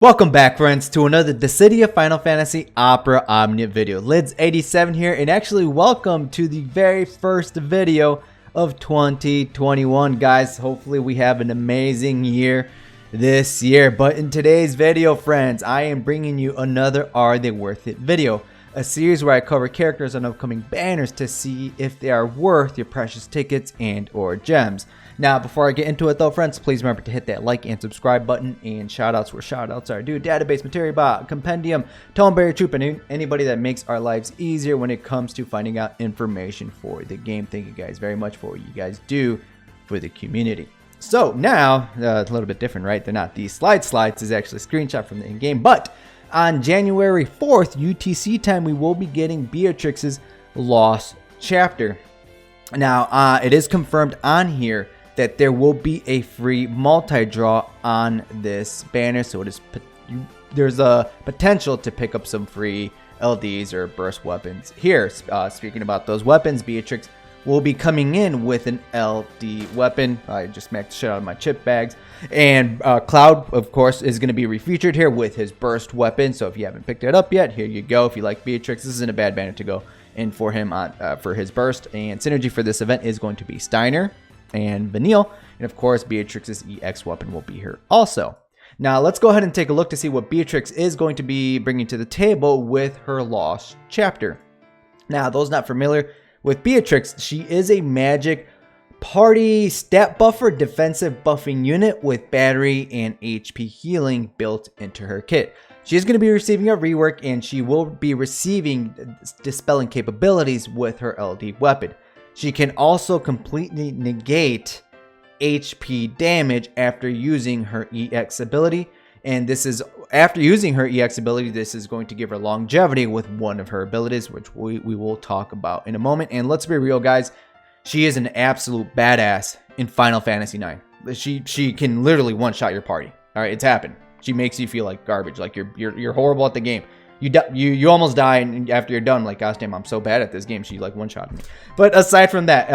Welcome back, friends, to another The City of Final Fantasy Opera Omnia video. Lids87 here, and actually welcome to the very first video of 2021, guys. Hopefully we have an amazing year this year. But in today's video, friends, I am bringing you another Are They Worth It video. A series where I cover characters on upcoming banners to see if they are worth your precious tickets and or gems. Now, before I get into it though, friends, please remember to hit that like and subscribe button, and shoutouts where shoutouts are due. Database, Materia Bot, Compendium, Toneberry Troop, and anybody that makes our lives easier when it comes to finding out information for the game. Thank you guys very much for what you guys do for the community. So now, a little bit different, right? They're not these slides. This is actually a screenshot from the in-game, but on January 4th, UTC time, we will be getting Beatrix's Lost Chapter. Now, it is confirmed on here that there will be a free multi-draw on this banner, so there's a potential to pick up some free LDs or burst weapons here. Speaking about those weapons, Beatrix will be coming in with an LD weapon. I just smacked the shit out of my chip bags. And Cloud, of course, is going to be refeatured here with his burst weapon. So if you haven't picked it up yet, here you go. If you like Beatrix, this isn't a bad banner to go in for him for his burst. And synergy for this event is going to be Steiner and Vanille. And of course, Beatrix's EX weapon will be here also. Now, let's go ahead and take a look to see what Beatrix is going to be bringing to the table with her Lost Chapter. Now, those not familiar with Beatrix, she is a magic party stat buffer defensive buffing unit with battery and HP healing built into her kit. She's going to be receiving a rework, and she will be receiving dispelling capabilities with her LD weapon. She can also completely negate HP damage after using her EX ability, and this is after using her EX ability, this is going to give her longevity with one of her abilities, which we will talk about in a moment. And let's be real, guys, she is an absolute badass in Final Fantasy IX. She can literally one-shot your party. All right, it's happened. She makes you feel like garbage, like you're horrible at the game. You almost die, and after you're done, like, gosh damn, I'm so bad at this game. She like one-shotted me. But aside from that,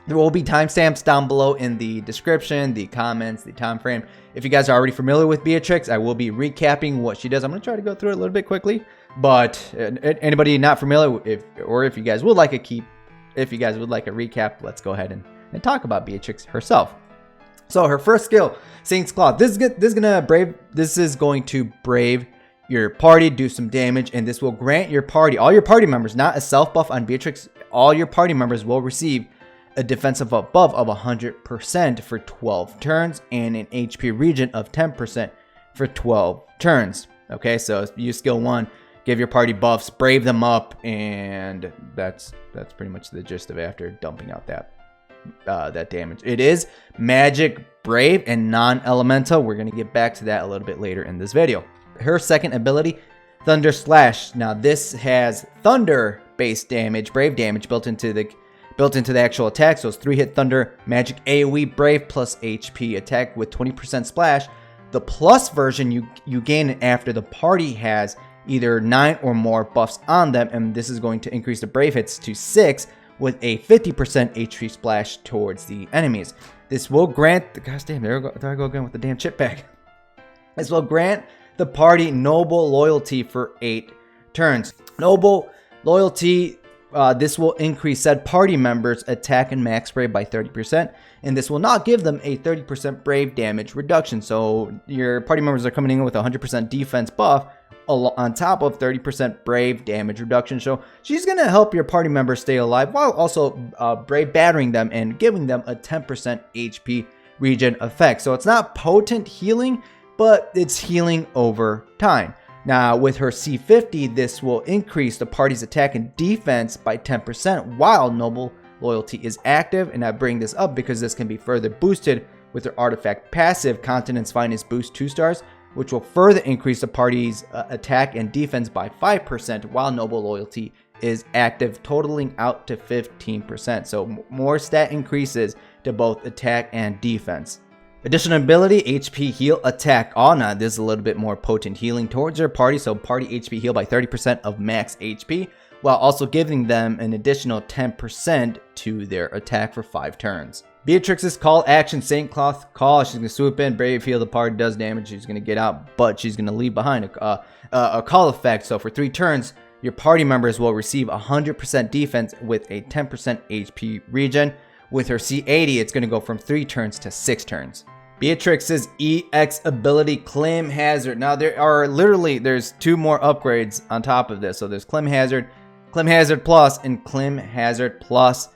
there will be timestamps down below in the description, the comments, the time frame. If you guys are already familiar with Beatrix, I will be recapping what she does. I'm going to try to go through it a little bit quickly. But anybody not familiar, if you guys would like a recap, let's go ahead and talk about Beatrix herself. So her first skill, Saint's Claw. This is going to brave your party, do some damage, and this will grant your party, all your party members, not a self buff on Beatrix, all your party members will receive a defensive buff of 100% for 12 turns and an HP regen of 10% for 12 turns. Okay, so use skill 1, give your party buffs, brave them up, and that's pretty much the gist of it after dumping out that damage. It is magic, brave, and non-elemental. We're going to get back to that a little bit later in this video. Her second ability, Thunder Slash. Now this has thunder based damage, brave damage built into the actual attack. So it's 3-hit thunder, magic AoE, brave plus HP attack with 20% splash. The plus version you gain it after the party has either 9 or more buffs on them, and this is going to increase the brave hits to 6 with a 50% HP splash towards the enemies. This will grant, gosh damn, there I go again with the damn chip bag. This will grant the party noble loyalty for 8 turns. Noble loyalty. This will increase said party members' attack and max brave by 30%, and this will not give them a 30% brave damage reduction. So your party members are coming in with 100% defense buff on top of 30% brave damage reduction. So she's going to help your party members stay alive while also brave battering them and giving them a 10% HP regen effect. So it's not potent healing, but it's healing over time. Now, with her C50, this will increase the party's attack and defense by 10% while Noble Loyalty is active. And I bring this up because this can be further boosted with her artifact passive, Continent's Finest Boost 2 stars, which will further increase the party's attack and defense by 5% while Noble Loyalty is active, totaling out to 15%. So more stat increases to both attack and defense. Additional ability, HP heal attack. Oh, now this is a little bit more potent healing towards your party. So party HP heal by 30% of max HP, while also giving them an additional 10% to their attack for 5 turns. Beatrix's call action, Saint Cloth Call. She's going to swoop in, Brave Heal the party, does damage. She's going to get out, but she's going to leave behind a call effect. So for 3 turns, your party members will receive 100% defense with a 10% HP regen. With her C80, it's going to go from 3 turns to 6 turns. Beatrix's EX ability, Clim Hazard. Now there's 2 more upgrades on top of this. So there's Clim Hazard Plus, and Clim Hazard Plus.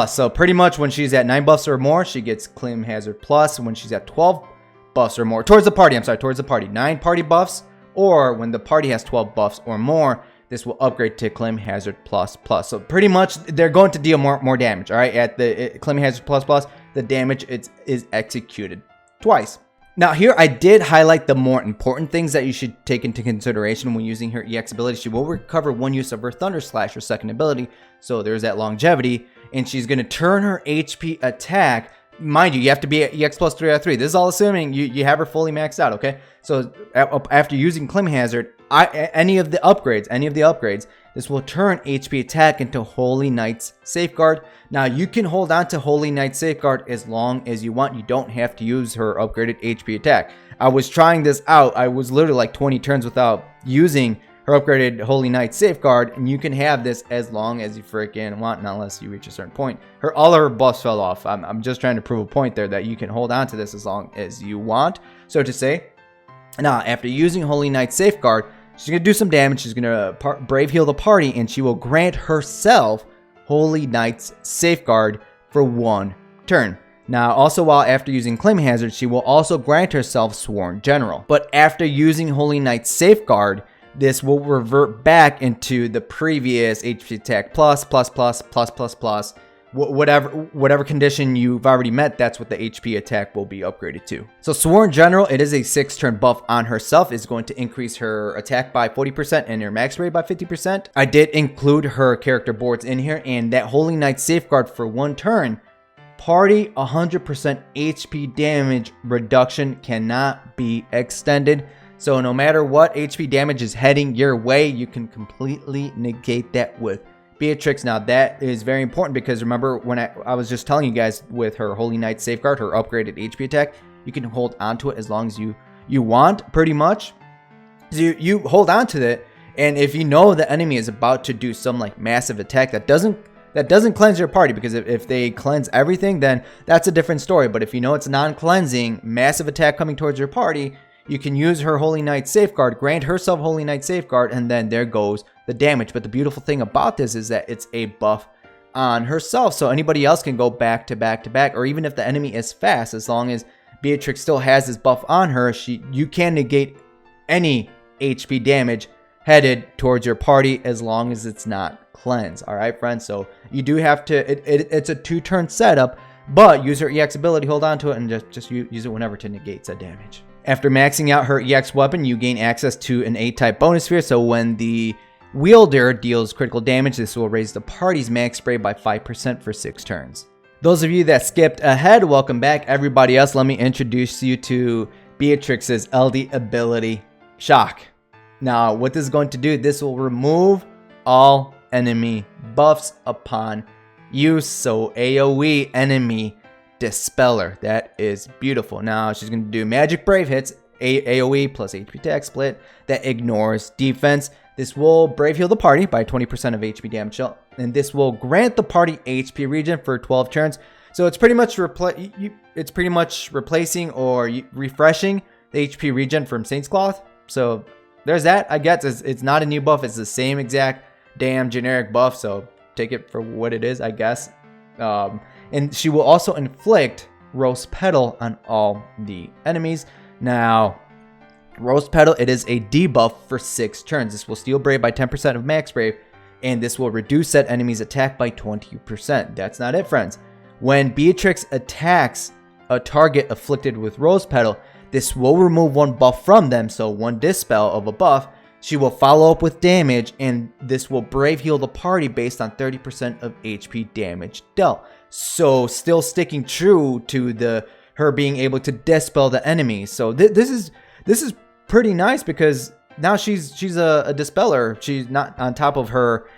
So pretty much when she's at 9 buffs or more, she gets Clim Hazard Plus. When she's at 12 buffs or more, towards the party, 9 party buffs, or when the party has 12 buffs or more, this will upgrade to Clim Hazard Plus. So pretty much they're going to deal more damage. All right, at the Clim Hazard Plus, the damage is executed twice. Now here I did highlight the more important things that you should take into consideration when using her EX ability. She will recover 1 use of her Thunder Slash, her second ability, so there's that longevity, and she's going to turn her HP attack. Mind you have to be at EX plus 3 out of 3. This is all assuming you have her fully maxed out, okay? So after using Clim Hazard, any of the upgrades, this will turn HP attack into Holy Knight's Safeguard. Now you can hold on to Holy Knight's Safeguard as long as you want. You don't have to use her upgraded HP attack. I was trying this out. I was literally like 20 turns without using her upgraded Holy Knight Safeguard, and you can have this as long as you freaking want, not unless you reach a certain point. All of her buffs fell off. I'm just trying to prove a point there that you can hold on to this as long as you want, so to say. Now, after using Holy Knight Safeguard, she's going to do some damage. She's going to Brave Heal the party, and she will grant herself Holy Knight's Safeguard for 1 turn. Now, also while after using Clim Hazard, she will also grant herself Sworn General. But after using Holy Knight's Safeguard, this will revert back into the previous HP attack plus, whatever condition you've already met. That's what the HP attack will be upgraded to. So Sworn General, it is a 6-turn buff on herself. It's going to increase her attack by 40% and her max rate by 50%. I did include her character boards in here, and that Holy Knight Safeguard for 1 turn, party 100% HP damage reduction cannot be extended. So no matter what HP damage is heading your way, you can completely negate that with Beatrix. Now that is very important because remember when I was just telling you guys with her Holy Knight Safeguard, her upgraded HP attack, you can hold onto it as long as you want, pretty much. So you hold on to it, and if you know the enemy is about to do some like massive attack that doesn't cleanse your party, because if they cleanse everything, then that's a different story. But if you know it's non-cleansing, massive attack coming towards your party, you can use her Holy Knight Safeguard, grant herself Holy Knight Safeguard, and then there goes the damage. But the beautiful thing about this is that it's a buff on herself, so anybody else can go back to back to back, or even if the enemy is fast, as long as Beatrix still has this buff on her, you can negate any HP damage headed towards your party as long as it's not cleansed. All right, friends. So you do have to. It's a 2-turn setup, but use her EX ability, hold on to it, and just use it whenever to negate said damage. After maxing out her EX weapon, you gain access to an A-type bonus sphere. So when the wielder deals critical damage, this will raise the party's max spray by 5% for 6 turns. Those of you that skipped ahead, welcome back. Everybody else, let me introduce you to Beatrix's LD ability, Shock. Now, what this is going to do, this will remove all enemy buffs upon use. So AoE enemy Dispeller. That is beautiful. Now she's going to do magic brave hits, AoE plus HP attack split that ignores defense. This will brave heal the party by 20% of HP damage, and this will grant the party HP regen for 12 turns. So it's pretty much replacing or refreshing the HP regen from Saint's Cloth. So there's that. I guess it's not a new buff. It's the same exact damn generic buff. So take it for what it is, I guess. And she will also inflict Rose Petal on all the enemies. Now, Rose Petal, it is a debuff for 6 turns. This will steal Brave by 10% of max Brave, and this will reduce that enemy's attack by 20%. That's not it, friends. When Beatrix attacks a target afflicted with Rose Petal, this will remove 1 buff from them, so 1 dispel of a buff. She will follow up with damage, and this will brave heal the party based on 30% of HP damage dealt. So still sticking true to her being able to dispel the enemy. So this is pretty nice because now she's a dispeller. She's not on top of her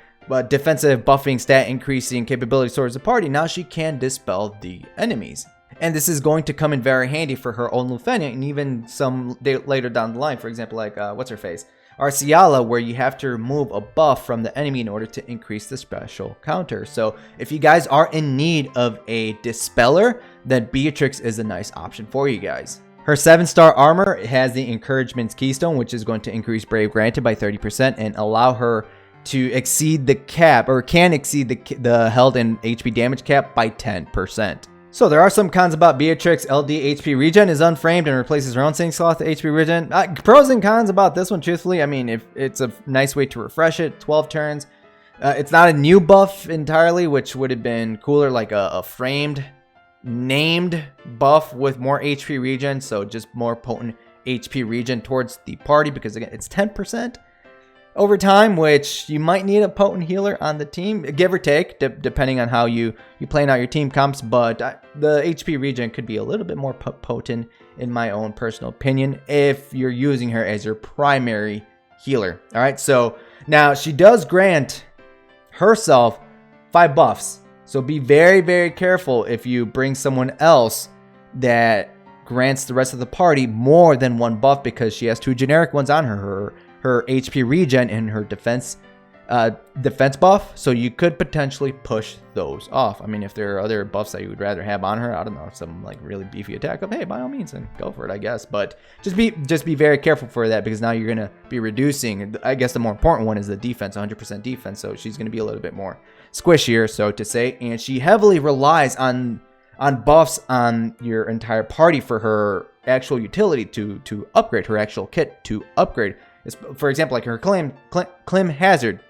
defensive buffing stat increasing capability towards the party, now she can dispel the enemies. And this is going to come in very handy for her own Lufenia, and even some later down the line. For example, like, what's her face? Arciala, where you have to remove a buff from the enemy in order to increase the special counter. So if you guys are in need of a dispeller, then Beatrix is a nice option for you guys. Her 7-star armor has the Encouragement's Keystone, which is going to increase Brave granted by 30% and allow her to exceed the cap, or can exceed the held and HP damage cap by 10%. So there are some cons about Beatrix. LD HP regen is unframed and replaces her own sync slot to HP regen. Pros and cons about this one, truthfully. I mean, if it's a nice way to refresh it, 12 turns. It's not a new buff entirely, which would have been cooler, like a framed, named buff with more HP regen. So just more potent HP regen towards the party, because again, it's 10% over time, which you might need a potent healer on the team, give or take, depending on how you plan out your team comps. But the HP regen could be a little bit more potent, in my own personal opinion, if you're using her as your primary healer. All right, so now she does grant herself 5 buffs. So be very, very careful if you bring someone else that grants the rest of the party more than 1 buff, because she has 2 generic ones on her HP regen and her defense buff. So you could potentially push those off. I mean, if there are other buffs that you would rather have on her, I don't know, if some like really beefy attack, hey, by all means, then go for it, I guess. But just be very careful for that, because now you're gonna be reducing. I guess the more important one is the defense, 100% defense. So she's gonna be a little bit more squishier, so to say, and she heavily relies on buffs on your entire party for her actual utility to upgrade her actual kit to upgrade. For example, like her Clim Hazard.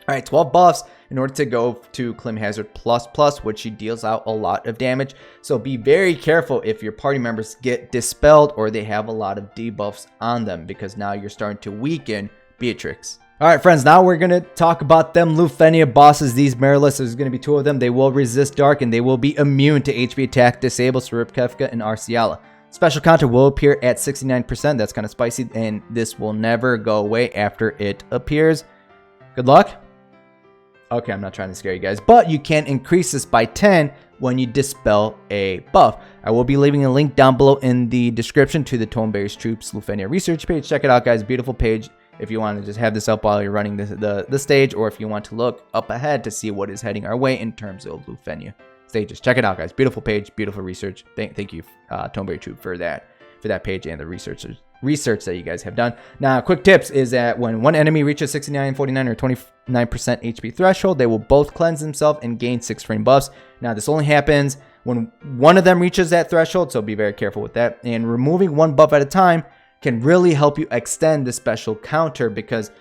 All right, 12 buffs in order to go to Clim Hazard plus, which she deals out a lot of damage. So be very careful if your party members get dispelled or they have a lot of debuffs on them, because now you're starting to weaken Beatrix. All right, friends, now we're going to talk about them Lufenia bosses. These Mirrorless, there's going to be 2 of them. They will resist dark and they will be immune to HP attack disable, Saripkevka and Arciala. Special counter will appear at 69%. That's kind of spicy, and this will never go away after it appears. Good luck. Okay, I'm not trying to scare you guys, but you can increase this by 10 when you dispel a buff. I will be leaving a link down below in the description to the Toneberry's Troops Lufenia research page. Check it out, guys. Beautiful page if you want to just have this up while you're running the stage, or if you want to look up ahead to see what is heading our way in terms of Lufenia stages. Check it out, guys. Beautiful page, beautiful research. Thank you, Toneberry Troop, for that page and the research that you guys have done. Now, quick tips is that when one enemy reaches 69, 49, or 29% HP threshold, they will both cleanse themselves and gain 6 frame buffs. Now, this only happens when one of them reaches that threshold, so be very careful with that. And removing 1 buff at a time can really help you extend the special counter, because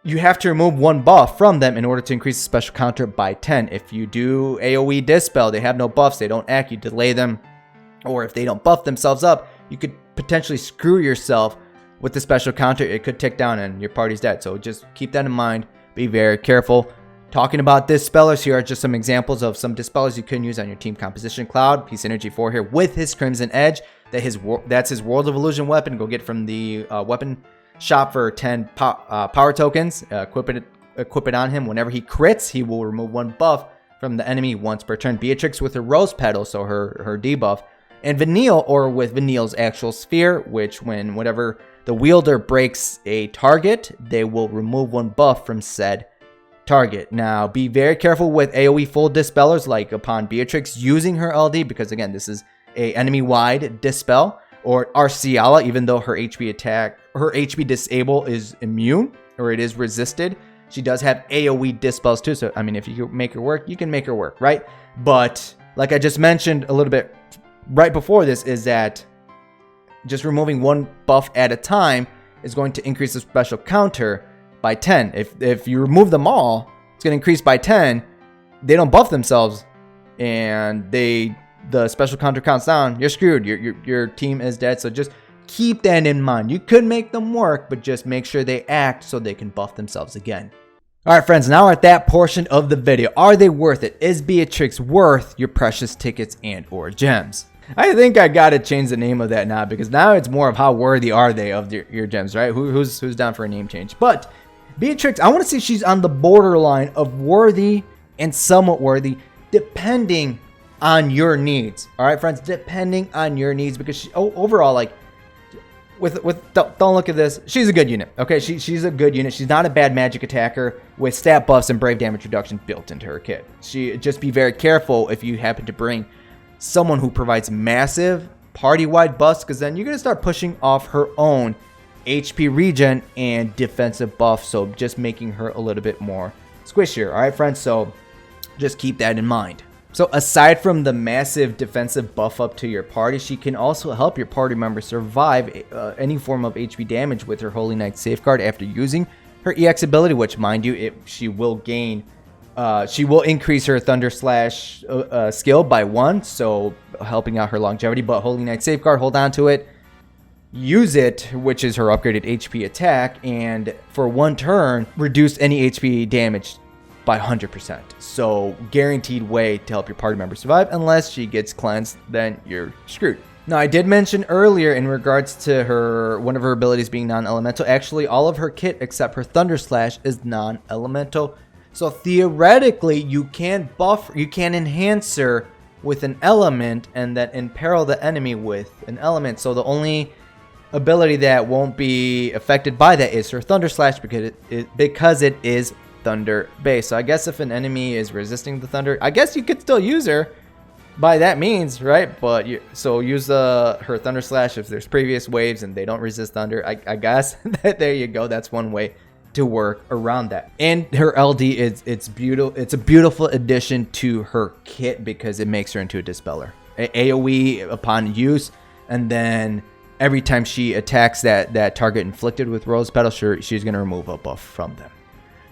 you have to remove 1 buff from them in order to increase the special counter by 10. If you do AoE Dispel, they have no buffs, they don't act, you delay them, or if they don't buff themselves up, you could potentially screw yourself with the special counter. It could tick down and your party's dead. So just keep that in mind. Be very careful. Talking about dispellers, here are just some examples of some dispellers you can use on your team composition. Cloud, Peace Energy 4 here with his Crimson Edge. That's his World of Illusion weapon. Go get from the weapon shop for 10 power tokens. Equip it on him. Whenever he crits, he will remove 1 buff from the enemy once per turn. Beatrix with her Rose Petal, so her debuff. And Vanille, or with Vanille's actual sphere, which whenever the wielder breaks a target, they will remove 1 buff from said target. Now, be very careful with AoE full dispellers, like upon Beatrix using her LD, because again, this is a enemy-wide dispel. Or Arciala, even though her HP disable is immune, or it is resisted, she does have AoE dispels too. So, I mean, if you can make her work, you can make her work, right? But like I just mentioned a little bit right before this, is that just removing 1 buff at a time is going to increase the special counter by 10. If you remove them all, it's going to increase by 10. They don't buff themselves, and the special counter counts down. You're screwed. Your team is dead. So just keep that in mind. You could make them work, but just make sure they act so they can buff themselves again. All right, friends, now we're at that portion of the video. Are they worth it? Is Beatrix worth your precious tickets and or gems? I think I gotta change the name of that now, because now it's more of how worthy are they of your gems, right? Who's down for a name change? But Beatrix, I want to say she's on the borderline of worthy and somewhat worthy, depending on your needs. All right, friends, depending on your needs, because she, overall, like, don't look at this. She's a good unit. Okay, she's a good unit. She's not a bad magic attacker with stat buffs and brave damage reduction built into her kit. Just be very careful if you happen to bring someone who provides massive party-wide buffs, because then you're gonna start pushing off her own HP regen and defensive buff. So just making her a little bit more squishier. All right, friends. So just keep that in mind. So aside from the massive defensive buff up to your party, she can also help your party members survive any form of HP damage with her Holy Knight Safeguard after using her EX ability, which, mind you, she will increase her Thunder Slash skill by 1, so helping out her longevity. But Holy Knight Safeguard, hold on to it, use it, which is her upgraded HP attack, and for 1 turn, reduce any HP damage by 100%. So guaranteed way to help your party member survive. Unless she gets cleansed, then you're screwed. Now, I did mention earlier in regards to one of her abilities being non-elemental. Actually, all of her kit except her Thunder Slash is non-elemental. So theoretically, you can enhance her with an element and then imperil the enemy with an element. So the only ability that won't be affected by that is her Thunder Slash, because it is thunder base. So I guess if an enemy is resisting the thunder, I guess you could still use her by that means, right? But so use her Thunder Slash if there's previous waves and they don't resist thunder. I guess there you go. That's one way to work around that. And her LD it's beautiful. It's a beautiful addition to her kit because it makes her into a dispeller. AoE upon use, and then every time she attacks that target inflicted with Rose Petal, she's going to remove a buff from them.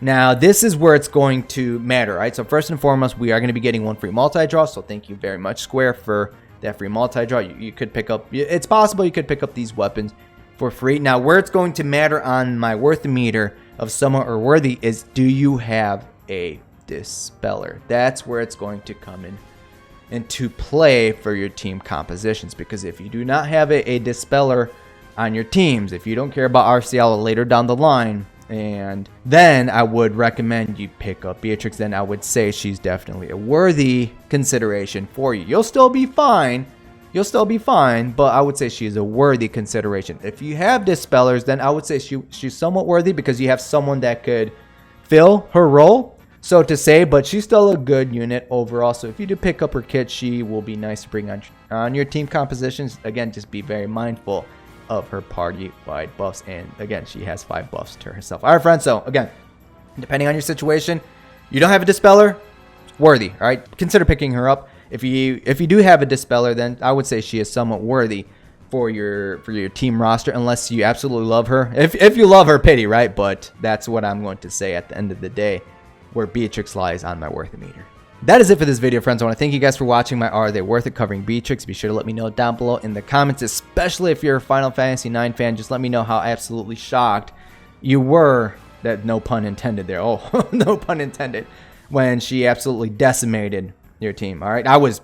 Now, this is where it's going to matter, right? So first and foremost, we are going to be getting 1 free multi-draw. So thank you very much, Square, for that free multi-draw. You could pick up, it's possible you could pick up these weapons for free. Now, where it's going to matter on my worth meter of somewhat or worthy is, do you have a dispeller? That's where it's going to come into play for your team compositions. Because if you do not have a dispeller on your teams, if you don't care about RCL later down the line, and then I would recommend you pick up Beatrix. Then I would say she's definitely a worthy consideration for you. You'll still be fine, but I would say she is a worthy consideration. If you have dispellers, then I would say she's somewhat worthy because you have someone that could fill her role, so to say, but she's still a good unit overall. So if you do pick up her kit, she will be nice to bring on your team compositions. Again, just be very mindful of her party-wide buffs, and again, she has 5 buffs to herself. All right, friends, so again, depending on your situation, you don't have a dispeller, worthy. All right, consider picking her up. If you do have a dispeller, then I would say she is somewhat worthy for your team roster, unless you absolutely love her. If you love her, pity, right? But that's what I'm going to say at the end of the day, where Beatrix lies on my worth meter. That is it for this video, friends. I want to thank you guys for watching my Are They Worth It covering Beatrix. Be sure to let me know down below in the comments, especially if you're a Final Fantasy IX fan. Just let me know how absolutely shocked you were, that no pun intended there. Oh, no pun intended, when she absolutely decimated your team. All right, I was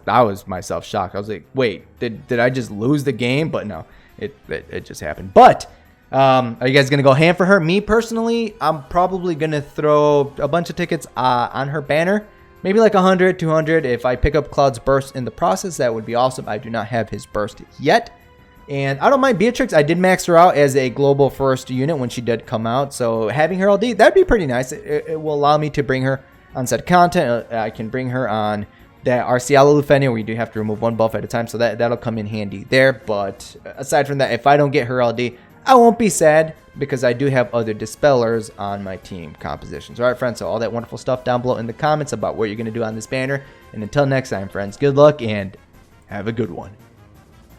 myself shocked. I was like, wait, did I just lose the game? But no, it just happened. But are you guys gonna go ham for her? Me personally, I'm probably gonna throw a bunch of tickets on her banner. Maybe like 100, 200. If I pick up Cloud's Burst in the process, that would be awesome. I do not have his Burst yet. And I don't mind Beatrix. I did max her out as a global first unit when she did come out. So having her LD, that'd be pretty nice. It will allow me to bring her on set content. I can bring her on that RCL Lufenia, where you do have to remove 1 buff at a time. So that'll come in handy there. But aside from that, if I don't get her LD, I won't be sad, because I do have other dispellers on my team compositions. All right, friends, so all that wonderful stuff down below in the comments about what you're going to do on this banner. And until next time, friends, good luck and have a good one.